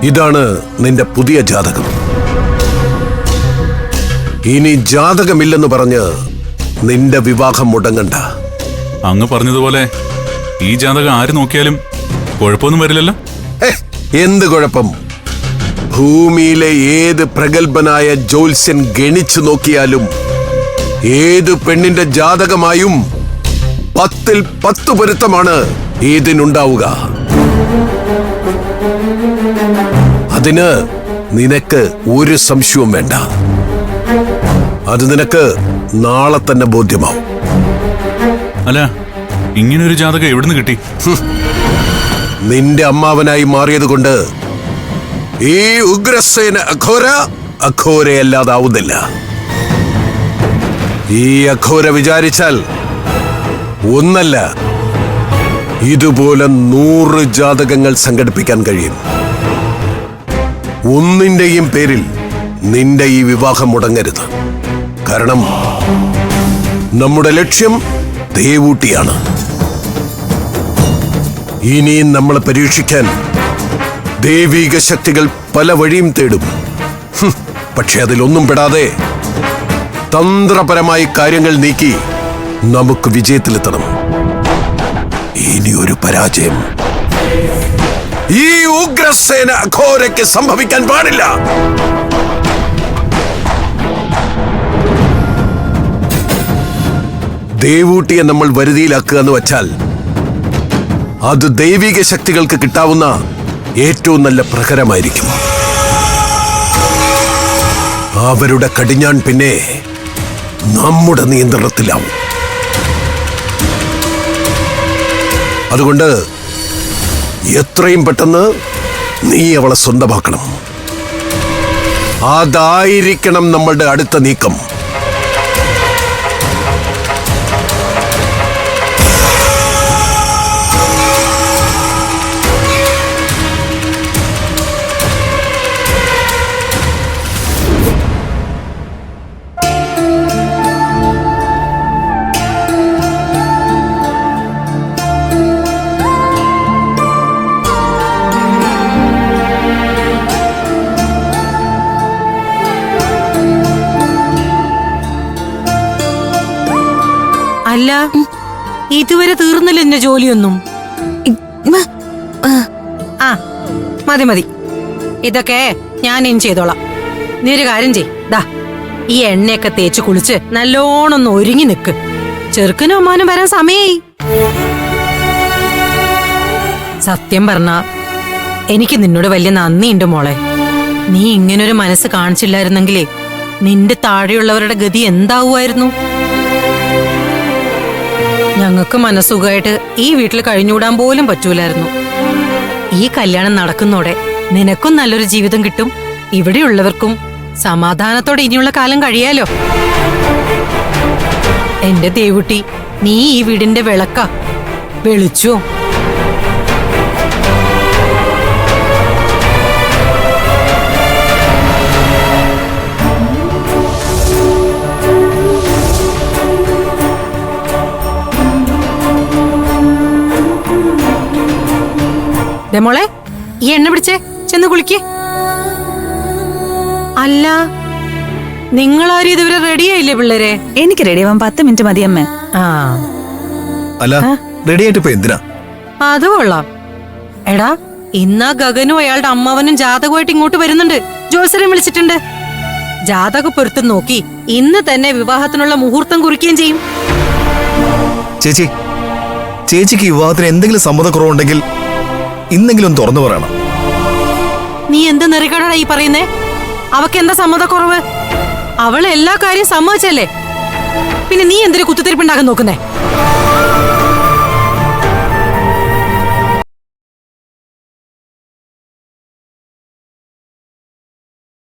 ഇതാണ് നിന്റെ പുതിയ ജാതകം. ഇനി ജാതകമില്ലെന്ന് പറഞ്ഞ് നിന്റെ വിവാഹം മുടങ്ങണ്ട. അങ്ങ് പറഞ്ഞതുപോലെ ഈ ജാതകം ആര് നോക്കിയാലും കുഴപ്പമൊന്നും വരില്ലല്ലോ. എന്ത് കുഴപ്പം? ഭൂമിയിലെ ഏത് പ്രഗത്ഭനായ ജ്യോത്സ്യൻ ഗണിച്ചു നോക്കിയാലും ഏത് പെണ്ണിന്റെ ജാതകമായും 10-ൽ 10 പൊരുത്തമാണ് ഇതിനുണ്ടാവുക. അതിന് നിനക്ക് ഒരു സംശയവും വേണ്ട. അത് നിനക്ക് നാളെ തന്നെ ബോധ്യമാവും. അല്ല, ഇങ്ങനൊരു ജാതകം എവിടുന്ന് കിട്ടി? നിന്റെ അമ്മാവനായി മാറിയത് കൊണ്ട് ഈ ഉഗ്രസേന അഘോരയല്ലാതാവുന്നില്ല. ഈ അഘോര വിചാരിച്ചാൽ ഒന്നല്ല, ഇതുപോലെ 100 ജാതകങ്ങൾ സംഘടിപ്പിക്കാൻ കഴിയും. ഒന്നിന്റെയും പേരിൽ നിന്റെ ഈ വിവാഹം മുടങ്ങരുത്. കാരണം നമ്മുടെ ലക്ഷ്യം ദേവൂട്ടിയാണ്. ഇനിയും നമ്മളെ പരീക്ഷിക്കാൻ ദൈവിക ശക്തികൾ പല വഴിയും തേടും. പക്ഷെ അതിലൊന്നും പെടാതെ തന്ത്രപരമായി കാര്യങ്ങൾ നീക്കി നമുക്ക് വിജയത്തിലെത്തണം. ഇനി ഒരു പരാജയം ഈ ഉഗ്രസേന അഘോരയ്ക്ക് സംഭവിക്കാൻ പാടില്ല. ദേവൂട്ടിയെ നമ്മൾ വരുതിയിലാക്കുക എന്ന് വച്ചാൽ അത് ദൈവിക ശക്തികൾക്ക് കിട്ടാവുന്ന ഏറ്റവും നല്ല പ്രഹരമായിരിക്കും. അവരുടെ കടിഞ്ഞാൺ പിന്നെ നമ്മുടെ നിയന്ത്രണത്തിലാവും. അതുകൊണ്ട് എത്രയും പെട്ടെന്ന് നീ അവളെ സ്വന്തമാക്കണം. അതായിരിക്കണം നമ്മളുടെ അടുത്ത നീക്കം. അല്ല, ഇതുവരെ തീർന്നില്ല എന്റെ ജോലിയൊന്നും. ആ മതി മതി, ഇതൊക്കെ ഞാൻ ഇനി ചെയ്തോളാം. നീ ഒരു കാര്യം ചെയ്, ഈ എണ്ണയൊക്കെ തേച്ച് കുളിച്ച് നല്ലോണം ഒന്ന് ഒരുങ്ങി നിക്ക്. ചെറുക്കനും അമ്മാനും വരാൻ സമയായി. സത്യം പറഞ്ഞ എനിക്ക് നിന്നോട് വലിയ നന്ദിയുണ്ട് മോളെ. നീ ഇങ്ങനൊരു മനസ്സ് കാണിച്ചില്ലായിരുന്നെങ്കിലേ നിന്റെ താഴെയുള്ളവരുടെ ഗതി എന്താവുമായിരുന്നു? ഞങ്ങൾക്ക് മനസ്സുഖമായിട്ട് ഈ വീട്ടിൽ കഴിഞ്ഞുകൂടാൻ പോലും പറ്റൂലായിരുന്നു. ഈ കല്യാണം നടക്കുന്നോടെ നിനക്കും നല്ലൊരു ജീവിതം കിട്ടും, ഇവിടെയുള്ളവർക്കും സമാധാനത്തോടെ ഇനിയുള്ള കാലം കഴിയാലോ. എന്റെ ദേവുട്ടി, നീ ഈ വീടിന്റെ വിളക്ക, വെളിച്ചോ. മോളെ, ഈ എണ്ണ പിടിച്ചേ, ചെന്ന് കുളിക്കേ. അല്ല, നിങ്ങളാരും ഇതുവരെ റെഡിയായില്ലേ പിള്ളേരെ? എനിക്ക് റെഡിയാവാൻ 10 മിനിറ്റ് മതി അമ്മേ. അല്ല, റെഡി ആയിട്ട് ഇപ്പൊ എന്തിനാ? അത് കൊള്ളാം. എടാ, ഇന്നാ ഗഗനും അയാളുടെ അമ്മാവനും ജാതകമായിട്ട് ഇങ്ങോട്ട് വരുന്നുണ്ട്. ജോത്സരം വിളിച്ചിട്ടുണ്ട്. ജാതക പൊരുത്തം നോക്കി ഇന്ന് തന്നെ വിവാഹത്തിനുള്ള മുഹൂർത്തം കുറിക്കുകയും ചെയ്യും. ചേച്ചിക്ക് വിവാഹത്തിന് എന്തെങ്കിലും സമ്മതക്കുറവുണ്ടെങ്കിൽ ഇന്നെങ്കിലും തുറന്നു പറയണം. നീ എന്ത് നെറികടാ ഈ പറയുന്നേ? അവക്ക് എന്താ സമ്മതക്കുറവ്? അവള് എല്ലാ കാര്യം സമ്മതിച്ചല്ലേ, പിന്നെ നീ എന്തിനു കുത്തിത്തിരിപ്പുണ്ടാക്കാൻ നോക്കുന്നേ?